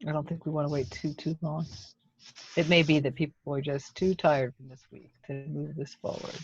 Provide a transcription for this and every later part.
I don't think we want to wait too long. It may be that people are just too tired from this week to move this forward.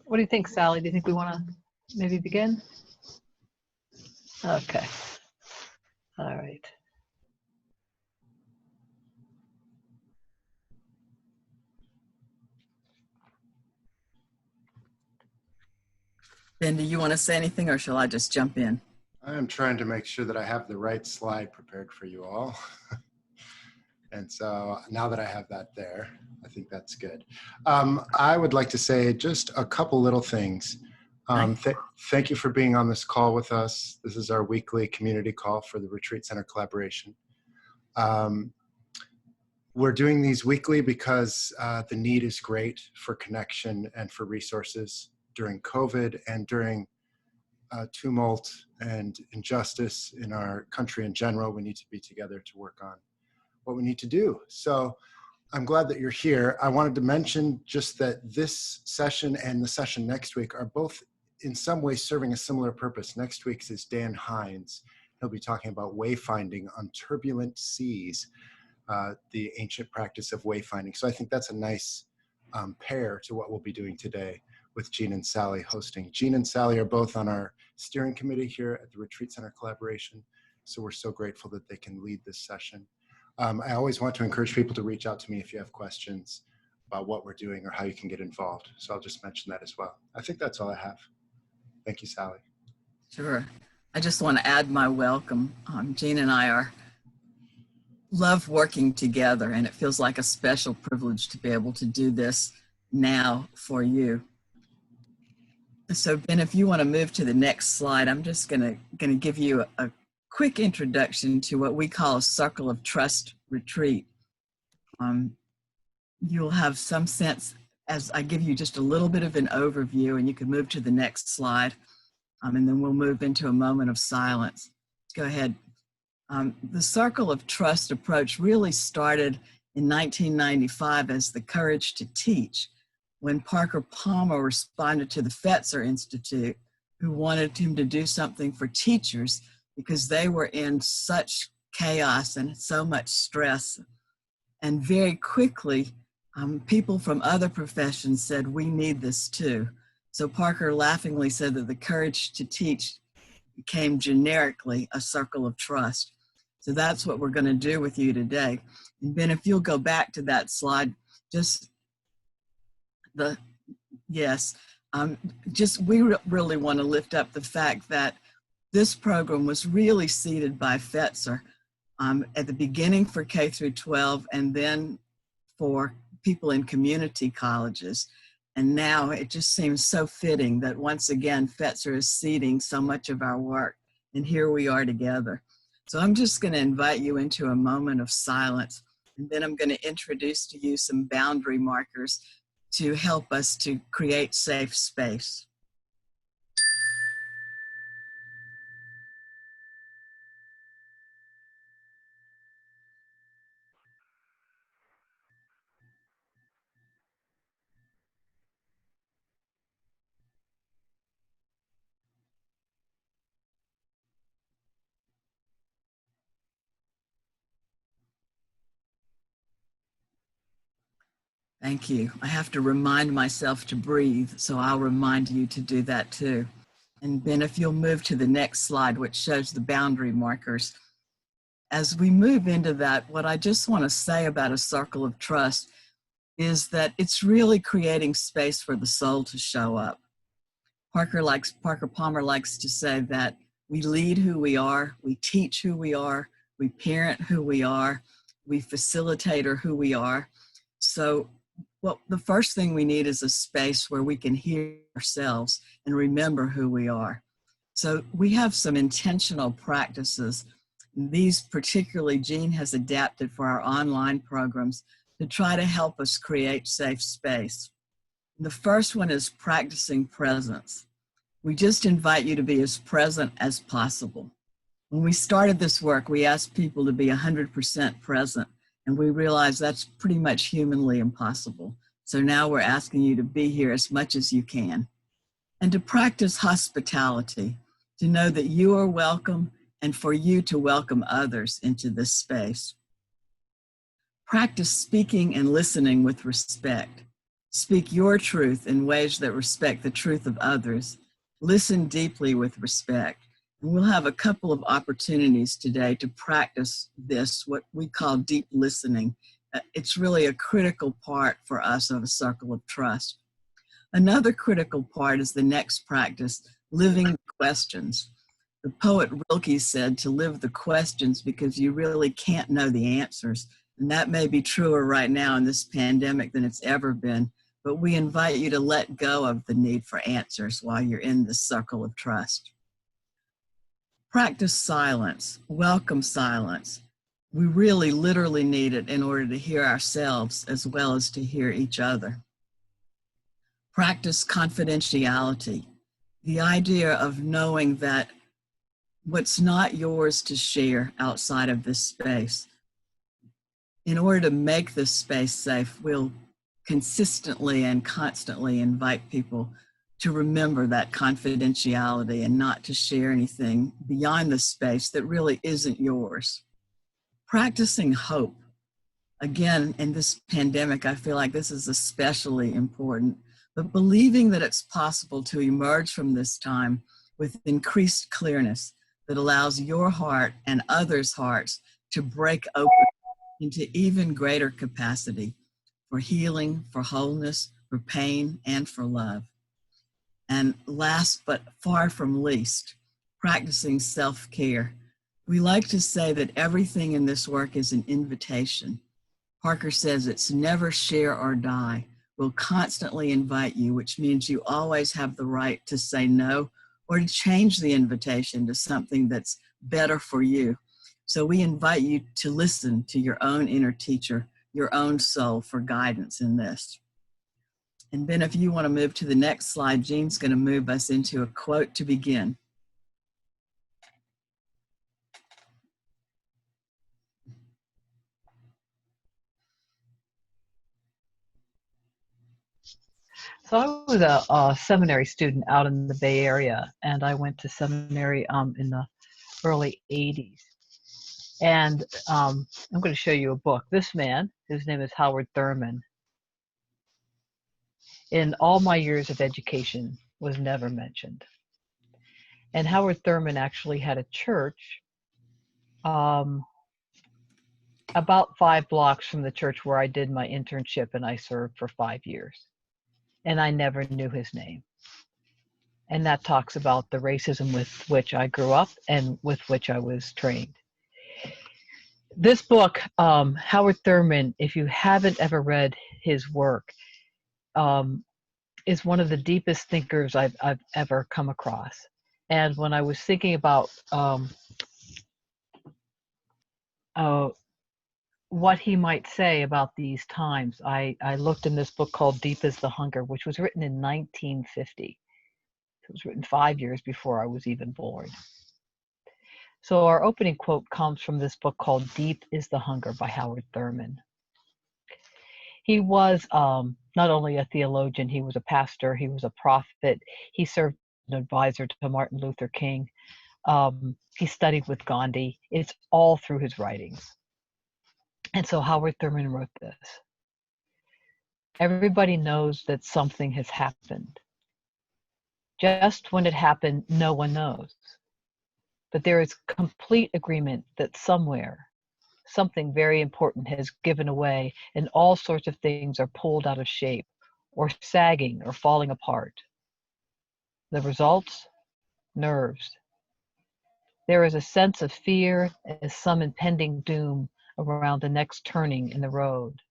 What do you think, Sally? Do you think we want to maybe begin? Okay. All right. Ben, do you want to say anything, or shall I just jump in? I am trying to make sure that I have the right slide prepared for you all. And so now that I have that there, I think that's good. I would like to say just a couple little things. Thank you for being on this call with us. This is our weekly community call for the Retreat Center collaboration. We're doing these weekly because the need is great for connection and for resources during COVID and during tumult and injustice in our country in general. We need to be together to work on what we need to do. So I'm glad that you're here. I wanted to mention just that this session and the session next week are both in some ways serving a similar purpose. Next week's is Dan Hines. He'll be talking about wayfinding on turbulent seas, the ancient practice of wayfinding. So I think that's a nice pair to what we'll be doing today with Jean and Sally hosting. Jean and Sally are both on our steering committee here at the Retreat Center Collaboration. So we're so grateful that they can lead this session. I always want to encourage people to reach out to me if you have questions about what we're doing or how you can get involved. So I'll just mention that as well. I think that's all I have. Thank you, Sally. Sure. I just want to add my welcome. Jean and I love working together, and it feels like a special privilege to be able to do this now for you. So Ben, if you want to move to the next slide, I'm just going to give you a quick introduction to what we call a Circle of Trust retreat. You'll have some sense as I give you just a little bit of an overview, and you can move to the next slide, and then we'll move into a moment of silence. Go ahead. The Circle of Trust approach really started in 1995 as the Courage to Teach, when Parker Palmer responded to the Fetzer Institute, who wanted him to do something for teachers because they were in such chaos and so much stress. And very quickly, people from other professions said, we need this too. So Parker laughingly said that the Courage to Teach became generically a Circle of Trust. So that's what we're going to do with you today. And Ben, if you'll go back to that slide, we really want to lift up the fact that this program was really seeded by Fetzer at the beginning for K through 12 and then for people in community colleges. And now it just seems so fitting that once again, Fetzer is seeding so much of our work, and here we are together. So I'm just going to invite you into a moment of silence, and then I'm going to introduce to you some boundary markers to help us to create safe space. Thank you. I have to remind myself to breathe, so I'll remind you to do that too. And Ben, if you'll move to the next slide, which shows the boundary markers. As we move into that, what I just want to say about a Circle of Trust is that it's really creating space for the soul to show up. Parker Palmer likes to say that we lead who we are, we teach who we are, we parent who we are, we facilitate who we are. So Well, the first thing we need is a space where we can hear ourselves and remember who we are. So we have some intentional practices. These particularly Jean has adapted for our online programs to try to help us create safe space. The first one is practicing presence. We just invite you to be as present as possible. When we started this work, we asked people to be 100% present, and we realized that's pretty much humanly impossible. So now we're asking you to be here as much as you can. And to practice hospitality, to know that you are welcome and for you to welcome others into this space. Practice speaking and listening with respect. Speak your truth in ways that respect the truth of others. Listen deeply with respect. And we'll have a couple of opportunities today to practice this, what we call deep listening. It's really a critical part for us of a circle of trust. Another critical part is the next practice, living the questions. The poet Rilke said to live the questions because you really can't know the answers. And that may be truer right now in this pandemic than it's ever been. But we invite you to let go of the need for answers while you're in this circle of trust. Practice silence, welcome silence. We really literally need it in order to hear ourselves as well as to hear each other. Practice confidentiality, the idea of knowing that what's not yours to share outside of this space. In order to make this space safe, we'll consistently and constantly invite people to remember that confidentiality and not to share anything beyond the space that really isn't yours. Practicing hope. Again, in this pandemic, I feel like this is especially important, but believing that it's possible to emerge from this time with increased clearness that allows your heart and others' hearts to break open into even greater capacity for healing, for wholeness, for pain, and for love. And last but far from least, practicing self-care. We like to say that everything in this work is an invitation. Parker says it's never share or die. We'll constantly invite you, which means you always have the right to say no or to change the invitation to something that's better for you. So we invite you to listen to your own inner teacher, your own soul for guidance in this. And Ben, if you want to move to the next slide, Jean's going to move us into a quote to begin. So I was a seminary student out in the Bay Area, and I went to seminary in the early 80s. And I'm going to show you a book. This man, his name is Howard Thurman, in all my years of education was never mentioned. And Howard Thurman actually had a church about 5 blocks from the church where I did my internship, and I served for 5 years. And I never knew his name. And that talks about the racism with which I grew up and with which I was trained. This book, Howard Thurman, if you haven't ever read his work, is one of the deepest thinkers I've ever come across. And when I was thinking about what he might say about these times, I looked in this book called Deep is the Hunger, which was written in 1950. It was written 5 years before I was even born. So our opening quote comes from this book called Deep is the Hunger by Howard Thurman. He was not only a theologian, he was a pastor, he was a prophet, he served as an advisor to Martin Luther King. He studied with Gandhi. It's all through his writings. And so Howard Thurman wrote this. Everybody knows that something has happened. Just when it happened, no one knows. But there is complete agreement that somewhere, something very important has given away, and all sorts of things are pulled out of shape, or sagging, or falling apart. The results? Nerves. There is a sense of fear as some impending doom around the next turning in the road.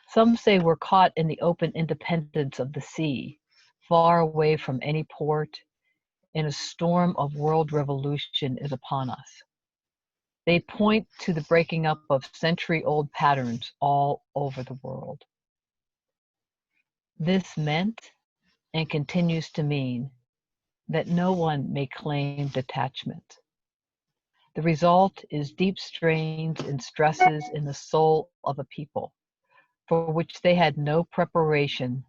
Some say we're caught in the open independence of the sea, far away from any port, and a storm of world revolution is upon us. They point to the breaking up of century-old patterns all over the world. This meant, and continues to mean, that no one may claim detachment. The result is deep strains and stresses in the soul of a people, for which they had no preparation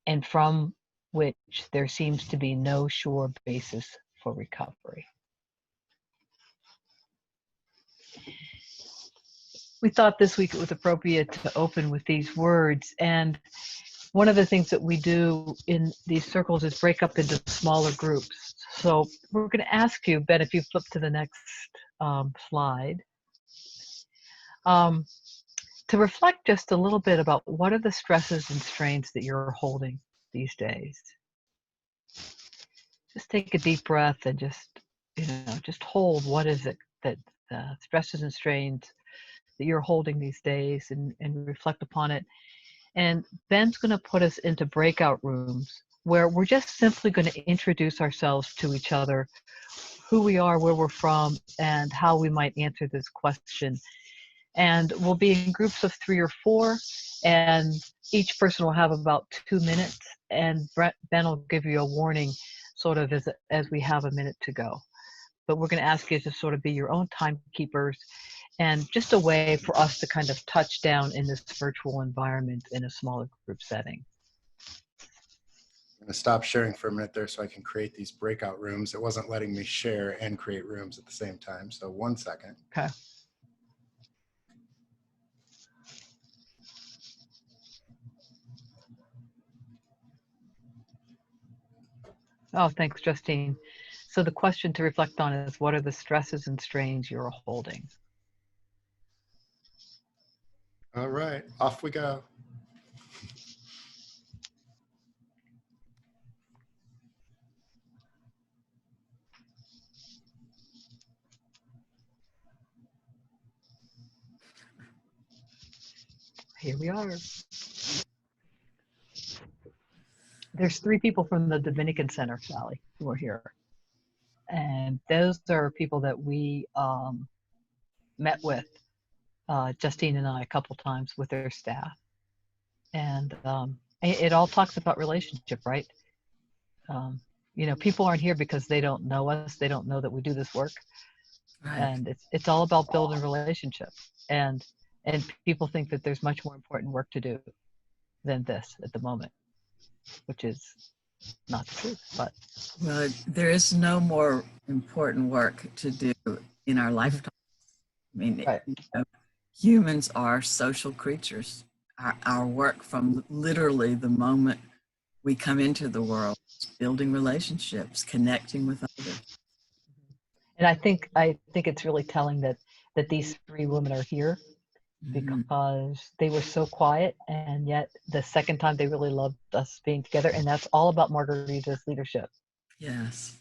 and from which there seems to be no sure basis for recovery. We thought this week it was appropriate to open with these words, and one of the things that we do in these circles is break up into smaller groups. So we're going to ask you, Ben, if you flip to the next slide, to reflect just a little bit about what are the stresses and strains that you're holding these days. Just take a deep breath and just hold what is it that stresses and strains that you're holding these days, and reflect upon it. And Ben's going to put us into breakout rooms where we're just simply going to introduce ourselves to each other, who we are, where we're from, and how we might answer this question. And we'll be in groups of 3 or 4, and each person will have about 2 minutes, and Ben will give you a warning sort of as we have a minute to go. But we're going to ask you to sort of be your own timekeepers, and just a way for us to kind of touch down in this virtual environment in a smaller group setting. I'm going to stop sharing for a minute there so I can create these breakout rooms. It wasn't letting me share and create rooms at the same time. So 1 second. Okay. Oh, thanks, Justine. So the question to reflect on is, what are the stresses and strains you're holding? All right, off we go. Here we are. There's 3 people from the Dominican Center, Sally, who are here. And those are people that we met with, Justine and I, a couple times with their staff. And it all talks about relationship, right? People aren't here because they don't know us. They don't know that we do this work. Right. And it's all about building relationships. And people think that there's much more important work to do than this at the moment, which is not the truth. But Well, there is no more important work to do in our lifetime. I mean, right. Humans are social creatures. Our work from literally the moment we come into the world is building relationships, connecting with others. And I think it's really telling that these 3 women are here, because they were so quiet, and yet the second time they really loved us being together, and that's all about Margarita's leadership. Yes.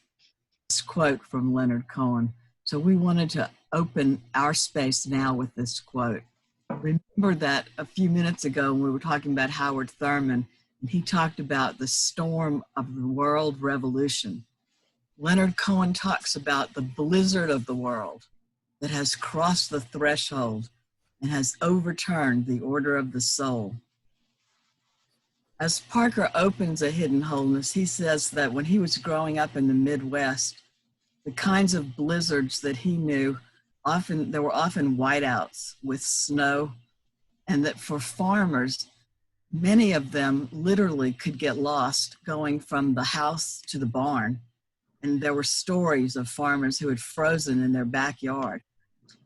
This quote from Leonard Cohen. So we wanted to open our space now with this quote. Remember that a few minutes ago when we were talking about Howard Thurman, and he talked about the storm of the world revolution. Leonard Cohen talks about the blizzard of the world that has crossed the threshold and has overturned the order of the soul. As Parker opens A Hidden Wholeness, he says that when he was growing up in the Midwest, the kinds of blizzards that he knew, there were often whiteouts with snow, and that for farmers, many of them literally could get lost going from the house to the barn. And there were stories of farmers who had frozen in their backyard.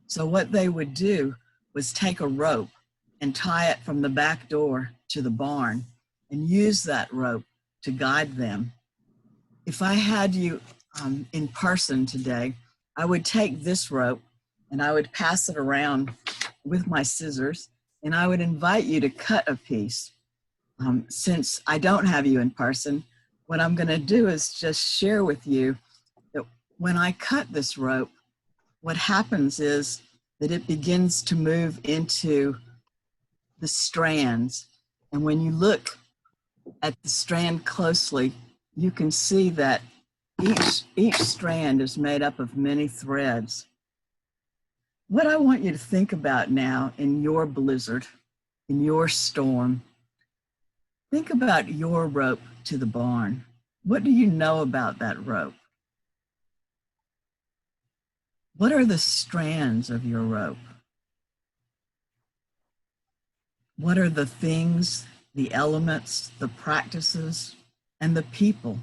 So what they would do was take a rope and tie it from the back door to the barn and use that rope to guide them. If I had you in person today, I would take this rope and I would pass it around with my scissors, and I would invite you to cut a piece. Since I don't have you in person, what I'm going to do is just share with you that when I cut this rope, what happens is that it begins to move into the strands. And when you look at the strand closely, you can see that each strand is made up of many threads. What I want you to think about now in your blizzard, in your storm, think about your rope to the barn. What do you know about that rope? What are the strands of your rope? What are the things, the elements, the practices, and the people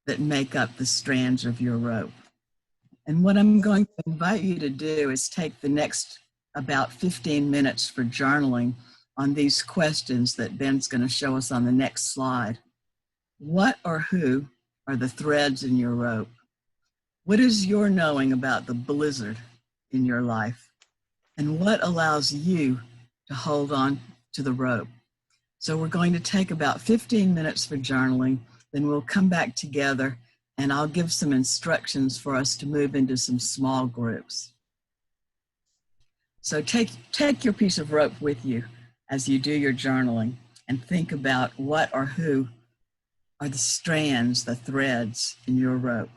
that make up the strands of your rope? And what I'm going to invite you to do is take the next about 15 minutes for journaling on these questions that Ben's going to show us on the next slide. What or who are the threads in your rope? What is your knowing about the blizzard in your life? And what allows you to hold on to the rope? So we're going to take about 15 minutes for journaling, then we'll come back together and I'll give some instructions for us to move into some small groups. So take your piece of rope with you as you do your journaling and think about what or who are the strands, the threads in your rope.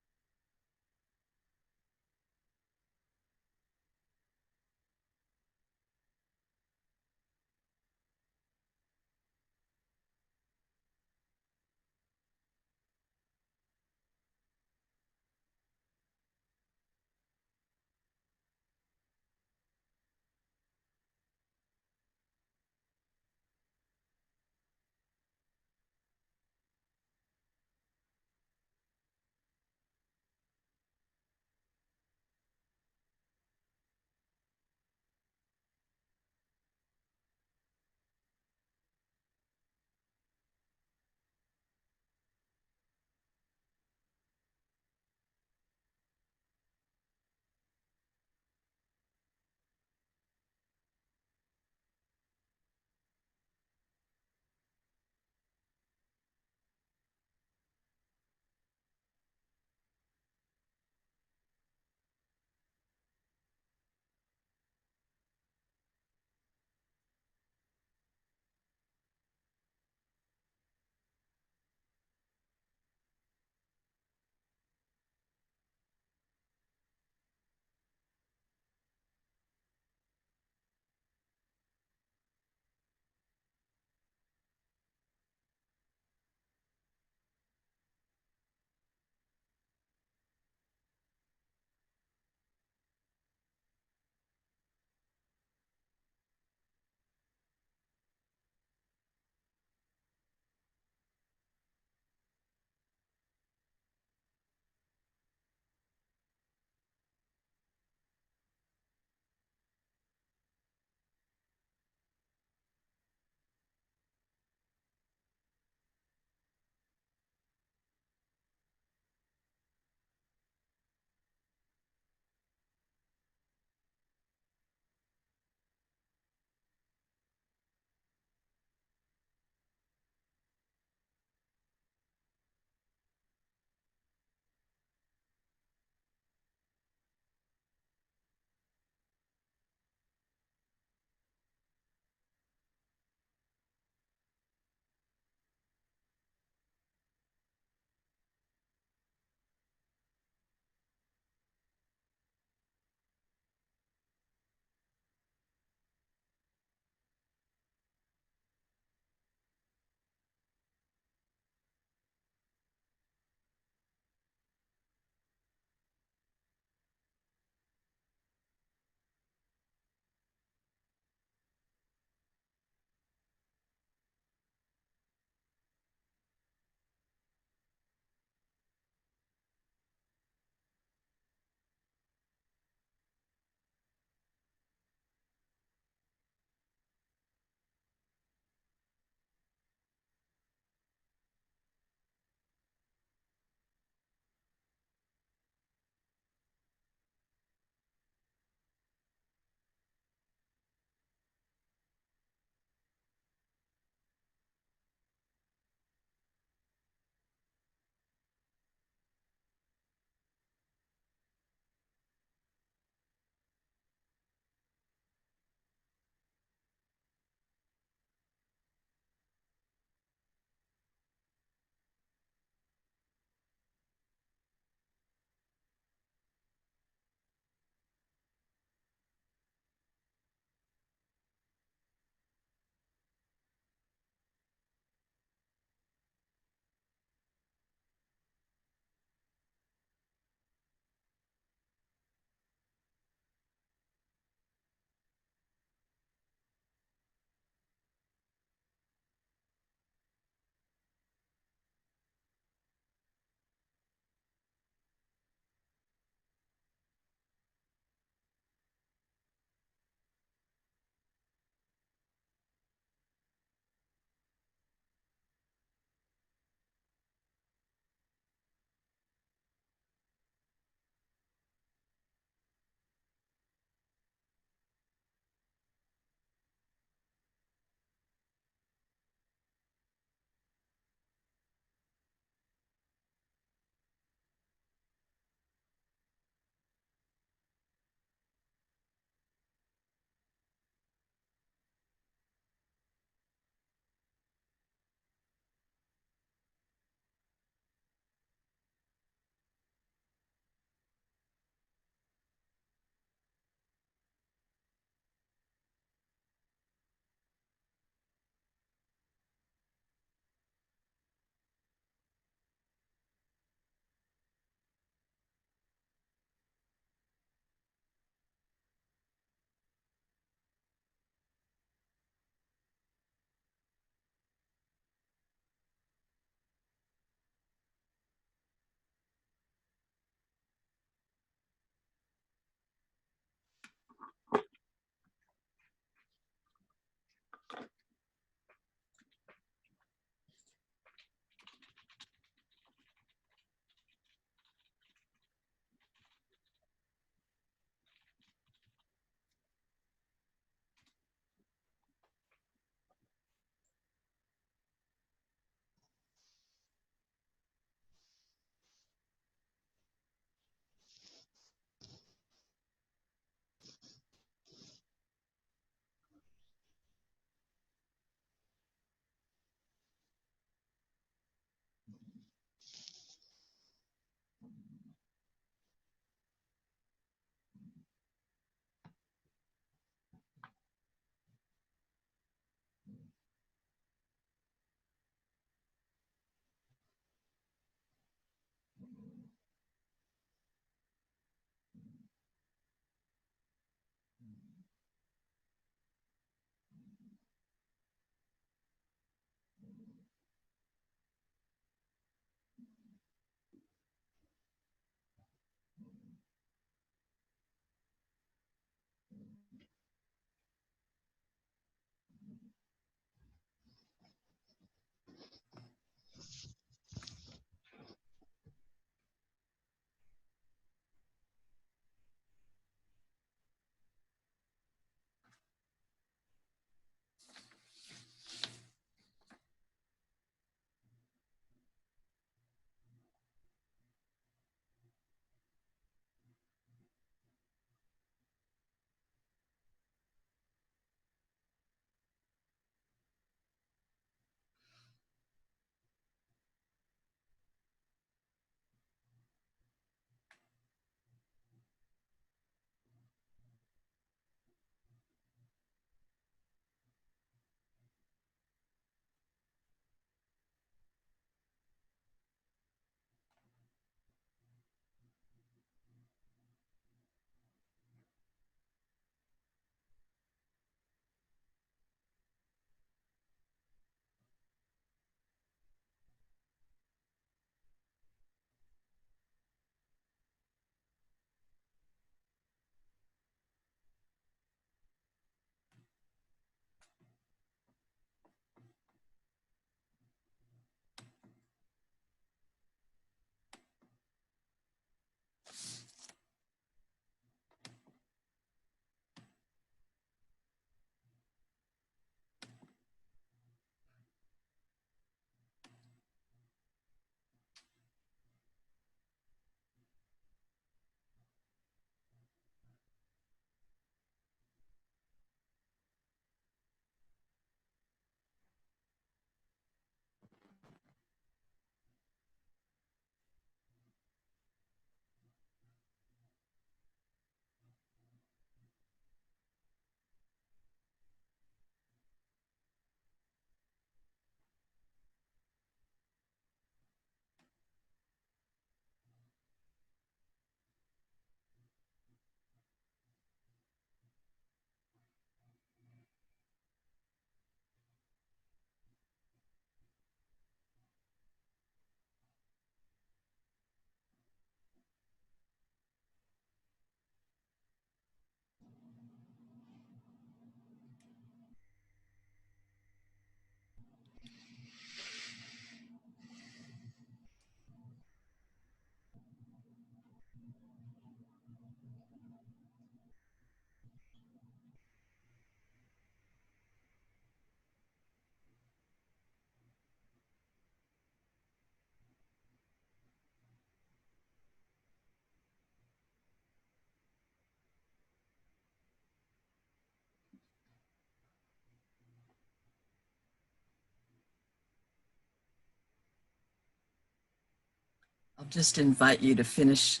just invite you to finish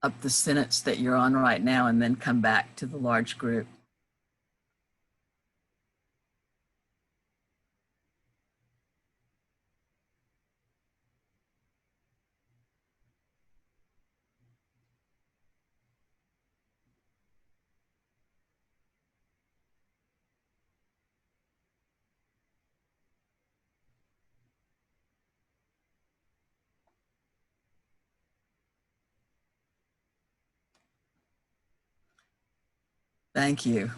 up the sentence that you're on right now and then come back to the large group. Thank you.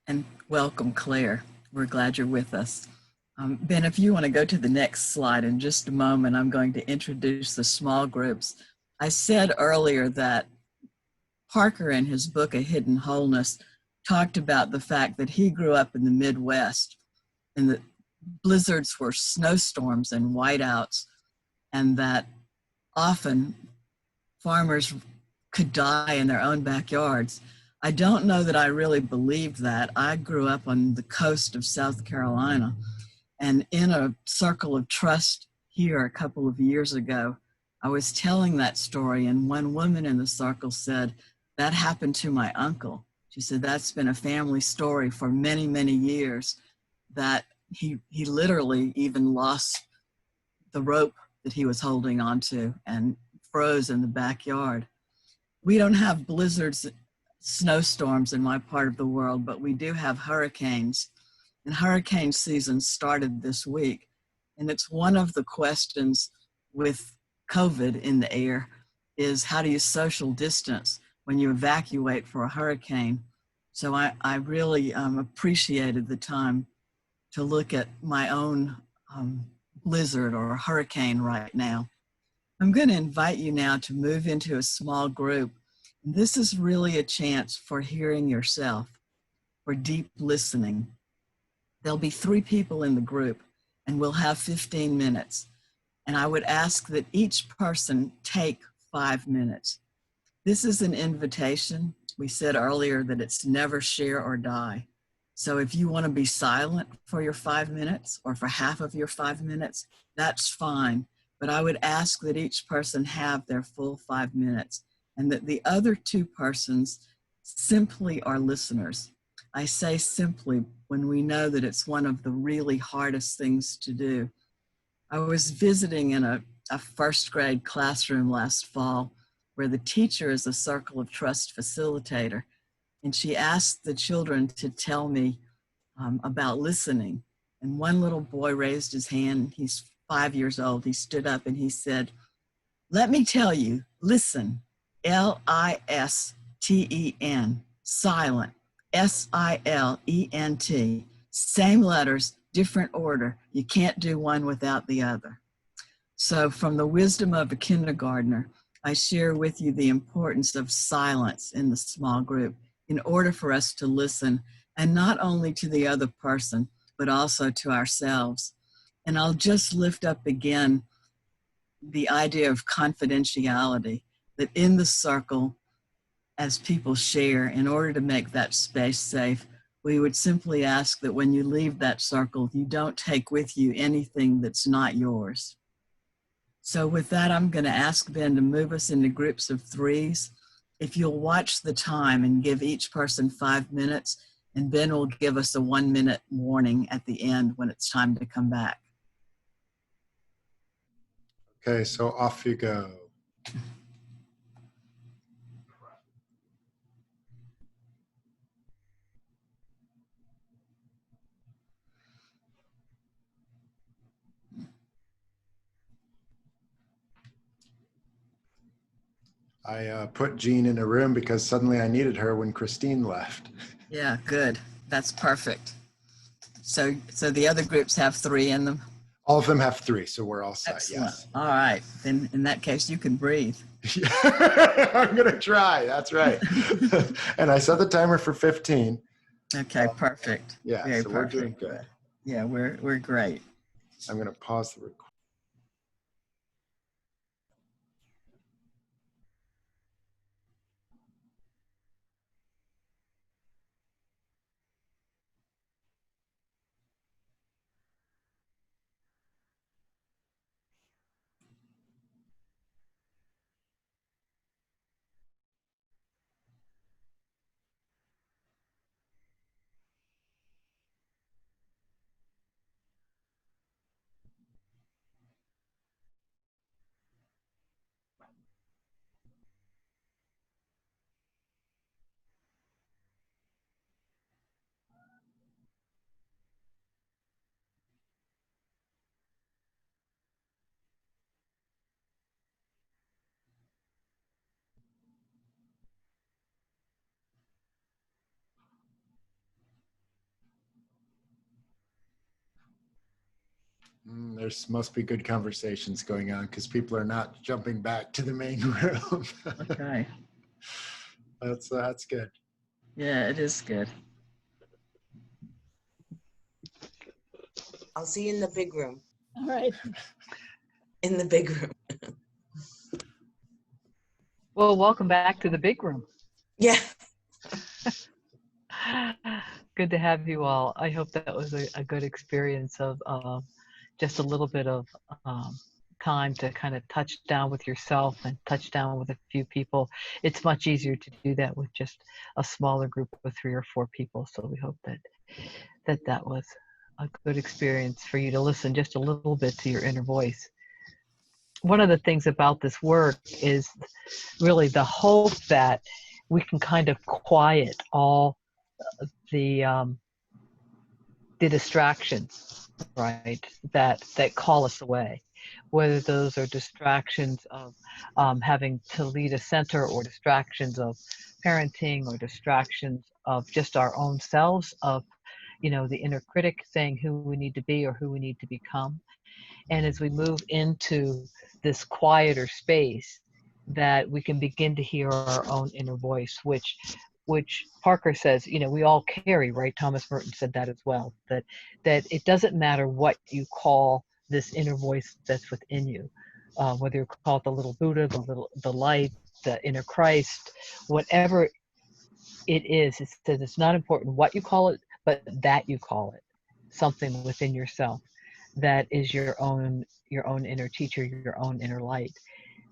And welcome, Claire. We're glad you're with us. Ben, if you want to go to the next slide in just a moment, I'm going to introduce the small groups. I said earlier that Parker, in his book, A Hidden Wholeness, talked about the fact that he grew up in the Midwest and the blizzards were snowstorms and whiteouts, and that often farmers could die in their own backyards. I don't know that I really believed that. I grew up on the coast of South Carolina, and in a circle of trust here a couple of years ago, I was telling that story, and one woman in the circle said, "That happened to my uncle." She said, "That's been a family story for many, many years, that he literally even lost the rope that he was holding onto and froze in the backyard." We don't have blizzards, snowstorms in my part of the world, but we do have hurricanes. And hurricane season started this week. And it's one of the questions with COVID in the air is, how do you social distance when you evacuate for a hurricane? So I really appreciated the time to look at my own blizzard or hurricane right now. I'm going to invite you now to move into a small group. This is really a chance for hearing yourself, for deep listening. There'll be 3 people in the group, and we'll have 15 minutes. And I would ask that each person take 5 minutes. This is an invitation. We said earlier that it's never share or die. So if you want to be silent for your 5 minutes or for half of your 5 minutes, that's fine. But I would ask that each person have their full 5 minutes, and that the other 2 persons simply are listeners. I say simply when we know that it's one of the really hardest things to do. I was visiting in a first grade classroom last fall where the teacher is a Circle of Trust facilitator, and she asked the children to tell me about listening. And one little boy raised his hand. He's 5 years old. He stood up and he said, "Let me tell you, listen, L-I-S-T-E-N, silent, S-I-L-E-N-T, same letters, different order. You can't do one without the other." So from the wisdom of a kindergartner, I share with you the importance of silence in the small group in order for us to listen, and not only to the other person, but also to ourselves. And I'll just lift up again the idea of confidentiality, that in the circle, as people share, in order to make that space safe, we would simply ask that when you leave that circle, you don't take with you anything that's not yours. So with that, I'm going to ask Ben to move us into groups of 3s. If you'll watch the time and give each person 5 minutes, and Ben will give us a 1-minute warning at the end when it's time to come back. Okay, so off you go. I put Jean in a room because suddenly I needed her when Christine left. Yeah, good. That's perfect. So the other groups have 3 in them? All of them have 3, so we're all set. Excellent. Yes. All right. Then in that case, you can breathe. I'm going to try. That's right. And I set the timer for 15. Okay, perfect. Yeah, Very so perfect. we're doing good. Yeah, we're great. I'm going to pause the recording. There's must be good conversations going on because people are not jumping back to the main room. Okay. That's good. Yeah, it is good. I'll see you in the big room. All right. In the big room. Well, welcome back to the big room. Yeah. Good to have you all. I hope that was a good experience of just a little bit of time to kind of touch down with yourself and touch down with a few people. It's much easier to do that with just a smaller group of 3 or 4 people. So we hope that was a good experience for you to listen just a little bit to your inner voice. One of the things about this work is really the hope that we can kind of quiet all the distractions, right, that call us away, whether those are distractions of having to lead a center, or distractions of parenting, or distractions of just our own selves, of the inner critic saying who we need to be or who we need to become. And as we move into this quieter space, that we can begin to hear our own inner voice, which Parker says, we all carry, right? Thomas Merton said that as well, that it doesn't matter what you call this inner voice that's within you, whether you call it the little Buddha, the light, the inner Christ, whatever it is. It says it's not important what you call it, but that you call it something within yourself that is your own inner teacher, your own inner light,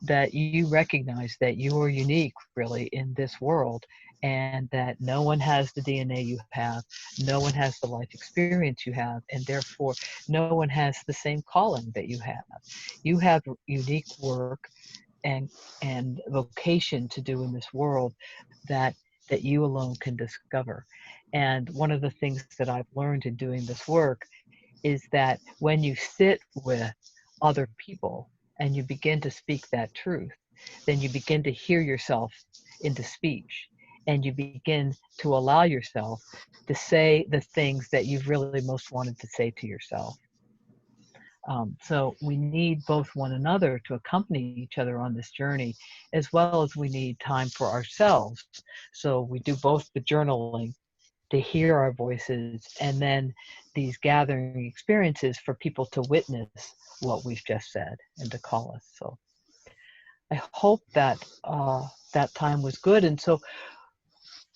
that you recognize that you are unique really in this world, and that no one has the DNA you have, no one has the life experience you have, and therefore no one has the same calling that you have. You have unique work and vocation to do in this world that you alone can discover. And one of the things that I've learned in doing this work is that when you sit with other people and you begin to speak that truth, then you begin to hear yourself into speech, and you begin to allow yourself to say the things that you've really most wanted to say to yourself. So we need both one another to accompany each other on this journey, as well as we need time for ourselves. So we do both the journaling to hear our voices, and then these gathering experiences for people to witness what we've just said and to call us. So I hope that that time was good. And so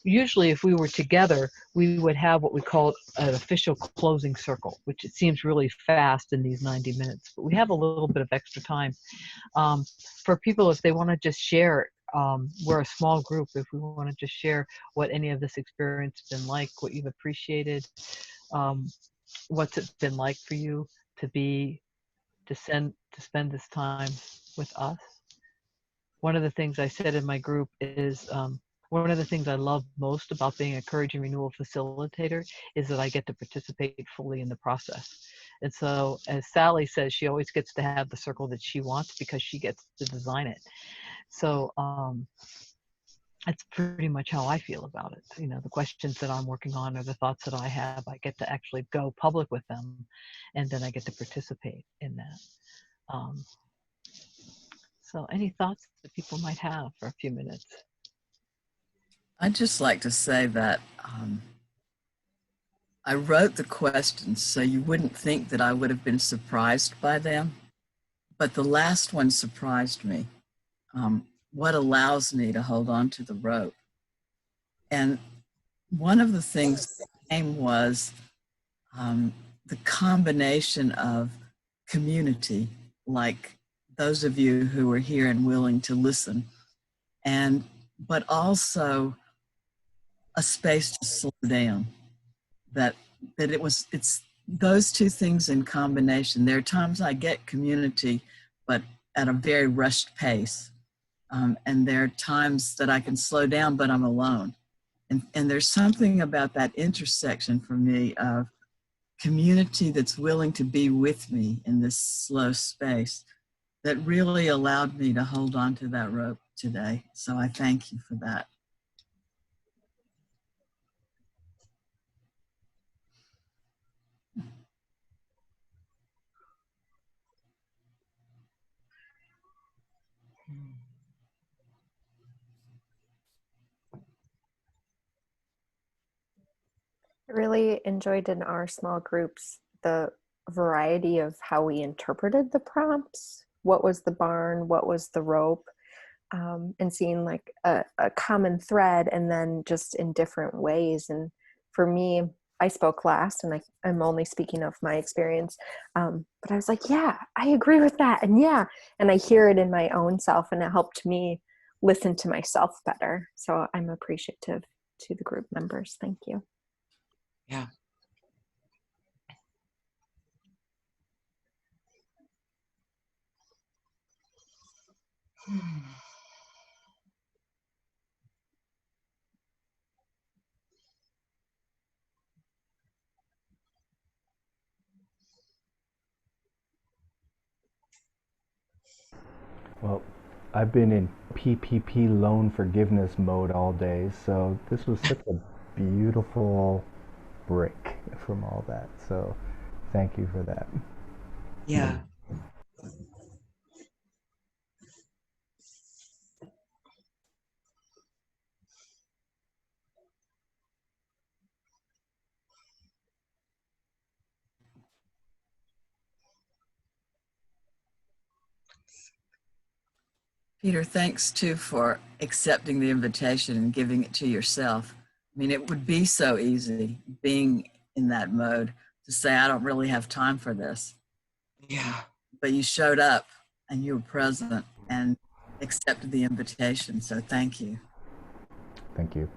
usually if we were together, we would have what we call an official closing circle, which it seems really fast in these 90 minutes, but we have a little bit of extra time for people if they want to just share. We're a small group. If we want to just share what any of this experience has been like, what you've appreciated, what's it been like for you to spend this time with us. One of the things I said in my group is one of the things I love most about being a Courage and Renewal facilitator is that I get to participate fully in the process. And so, as Sally says, she always gets to have the circle that she wants because she gets to design it. So that's pretty much how I feel about it. The questions that I'm working on or the thoughts that I have, I get to actually go public with them, and then I get to participate in that. So any thoughts that people might have for a few minutes? I'd just like to say that I wrote the questions so you wouldn't think that I would have been surprised by them, but the last one surprised me. What allows me to hold on to the rope? And one of the things that came was the combination of community, like those of you who are here and willing to listen, but also a space to slow down. It's those two things in combination. There are times I get community, but at a very rushed pace. And there are times that I can slow down, but I'm alone. And there's something about that intersection for me of community that's willing to be with me in this slow space that really allowed me to hold on to that rope today. So I thank you for that. Really enjoyed in our small groups the variety of how we interpreted the prompts. What was the barn? What was the rope? And seeing like a common thread, and then just in different ways. And for me, I spoke last, and I'm only speaking of my experience. But I was like, yeah, I agree with that. And yeah, and I hear it in my own self, and it helped me listen to myself better. So I'm appreciative to the group members. Thank you. Yeah. Well, I've been in PPP loan forgiveness mode all day, so this was such a beautiful break from all that. So thank you for that. Yeah. Peter, thanks too for accepting the invitation and giving it to yourself. I mean, it would be so easy being in that mode to say, I don't really have time for this. Yeah. But you showed up and you were present and accepted the invitation. So thank you. Thank you.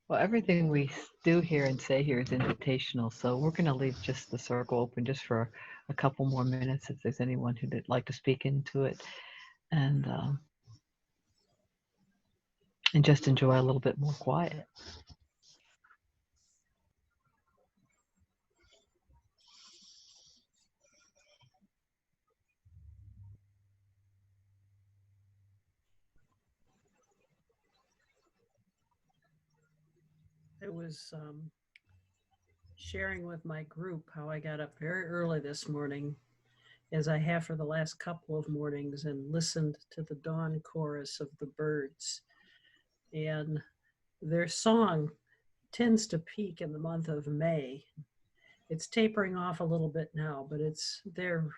Well, everything we do here and say here is invitational, so we're going to leave just the circle open just for a couple more minutes if there's anyone who'd like to speak into it, and just enjoy a little bit more quiet. I was sharing with my group how I got up very early this morning, as I have for the last couple of mornings, and listened to the dawn chorus of the birds. And their song tends to peak in the month of May. It's tapering off a little bit now, but it's the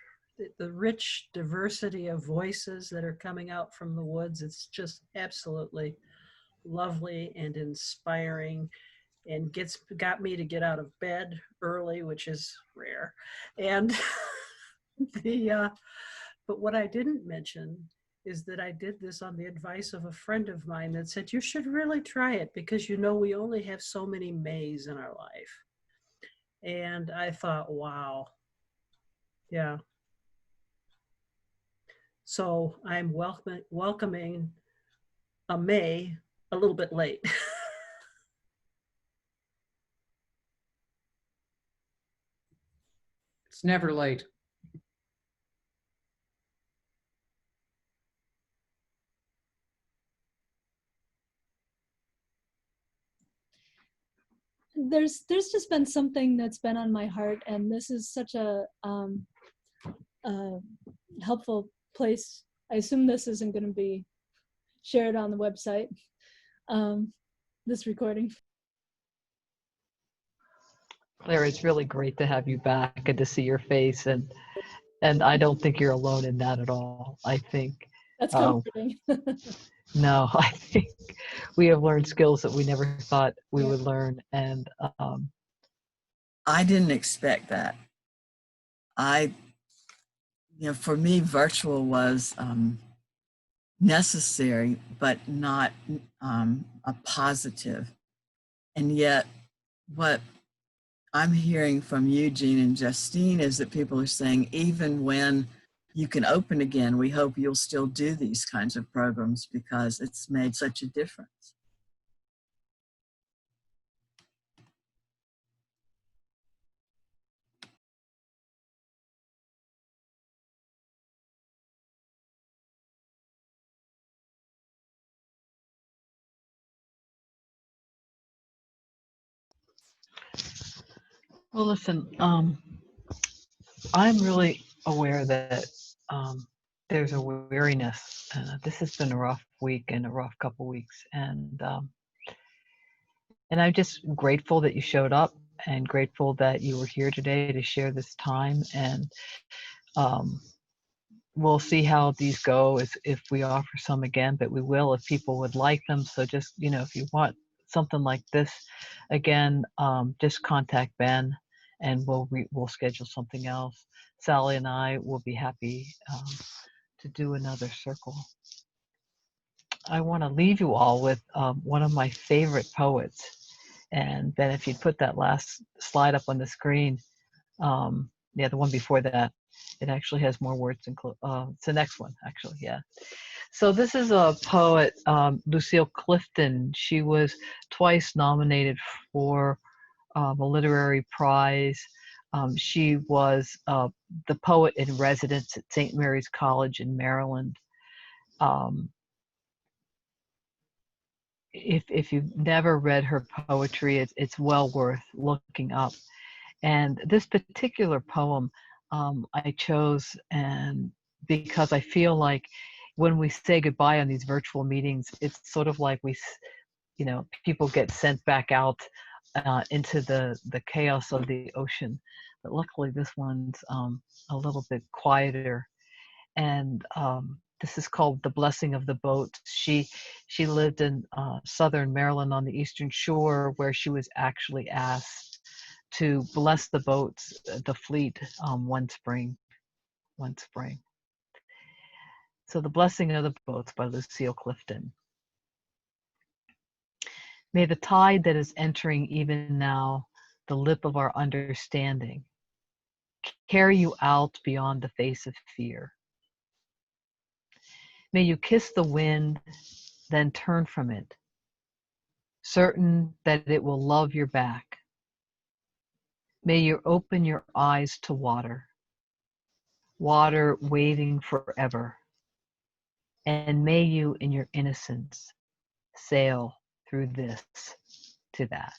rich diversity of voices that are coming out from the woods. It's just absolutely lovely and inspiring, and got me to get out of bed early, which is rare. And but what I didn't mention is that I did this on the advice of a friend of mine that said, you should really try it, because we only have so many Mays in our life. And I thought, wow. Yeah. So I'm welcoming a May a little bit late. It's never late. There's just been something that's been on my heart, and this is such a helpful place. I assume this isn't going to be shared on the website, this recording. Claire, it's really great to have you back and to see your face, and I don't think you're alone in that at all. I think That's comforting. no, I think we have learned skills that we never thought we would learn, and I didn't expect that. For me, virtual was necessary, but not a positive. And yet, what I'm hearing from Eugene and Justine is that people are saying, even when you can open again, we hope you'll still do these kinds of programs because it's made such a difference. Well, listen, I'm really aware that there's a weariness. This has been a rough week and a rough couple weeks, and I'm just grateful that you showed up and grateful that you were here today to share this time. And um, we'll see how these go if we offer some again, but we will if people would like them. So just, if you want something like this again, just contact Ben and we'll schedule something else. Sally and I will be happy to do another circle. I want to leave you all with one of my favorite poets. And Ben, if you'd put that last slide up on the screen, yeah, the one before that, it actually has more words. It's the next one, actually, yeah. So this is a poet, Lucille Clifton. She was twice nominated for a literary prize. She was the poet in residence at St. Mary's College in Maryland. If you've never read her poetry, it's well worth looking up. And this particular poem I chose and because I feel like when we say goodbye on these virtual meetings, it's sort of like people get sent back out into the chaos of the ocean. But luckily this one's a little bit quieter. And this is called The Blessing of the Boat. She lived in southern Maryland on the Eastern Shore, where she was actually asked to bless the boats, the fleet, one spring. So The Blessing of the Boats by Lucille Clifton. May the tide that is entering even now, the lip of our understanding, carry you out beyond the face of fear. May you kiss the wind, then turn from it, certain that it will love your back. May you open your eyes to water, water waving forever. And may you, in your innocence, sail through this to that.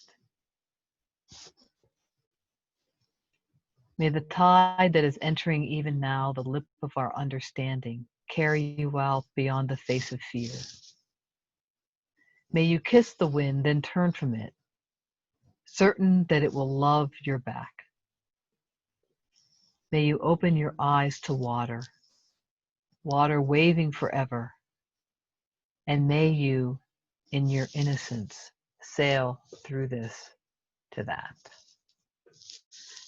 May the tide that is entering even now, the lip of our understanding, carry you out beyond the face of fear. May you kiss the wind, then turn from it, certain that it will love your back. May you open your eyes to water, water waving forever, and may you, in your innocence, sail through this to that.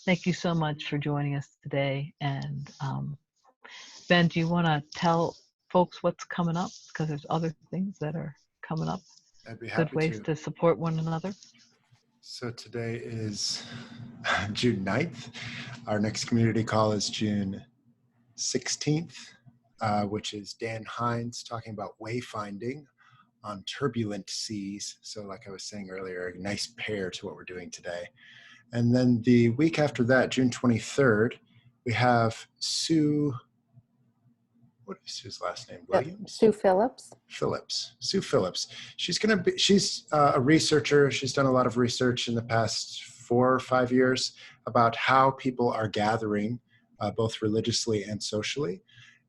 Thank you so much for joining us today. And Ben, do you want to tell folks what's coming up? Because there's other things that are coming up. I'd be happy Good ways to support one another. So today is June 9th. Our next community call is June 16th, which is Dan Hines talking about wayfinding on turbulent seas. So like I was saying earlier, a nice pair to what we're doing today. And then the week after that, June 23rd, we have Sue, what is Sue's last name? Williams? Sue Phillips. Sue Phillips. She's a researcher. She's done a lot of research in the past 4 or 5 years about how people are gathering both religiously and socially,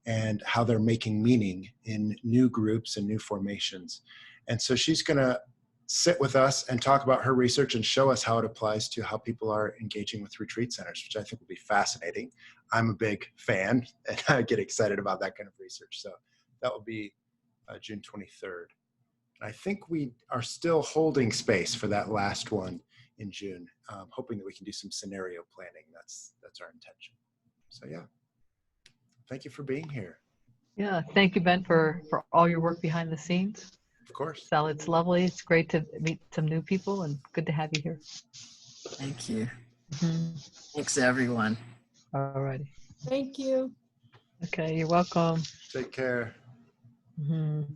and how they're making meaning in new groups and new formations. And so she's gonna sit with us and talk about her research and show us how it applies to how people are engaging with retreat centers, which I think will be fascinating. I'm a big fan and I get excited about that kind of research. So that will be June 23rd. And I think we are still holding space for that last one in June, hoping that we can do some scenario planning. That's our intention. So yeah, thank you for being here. Yeah, thank you, Ben, for all your work behind the scenes. Of course. Sal, it's lovely. It's great to meet some new people and good to have you here. Thank you. Mm-hmm. Thanks, everyone. All righty. Thank you. Okay, you're welcome. Take care. Mm-hmm.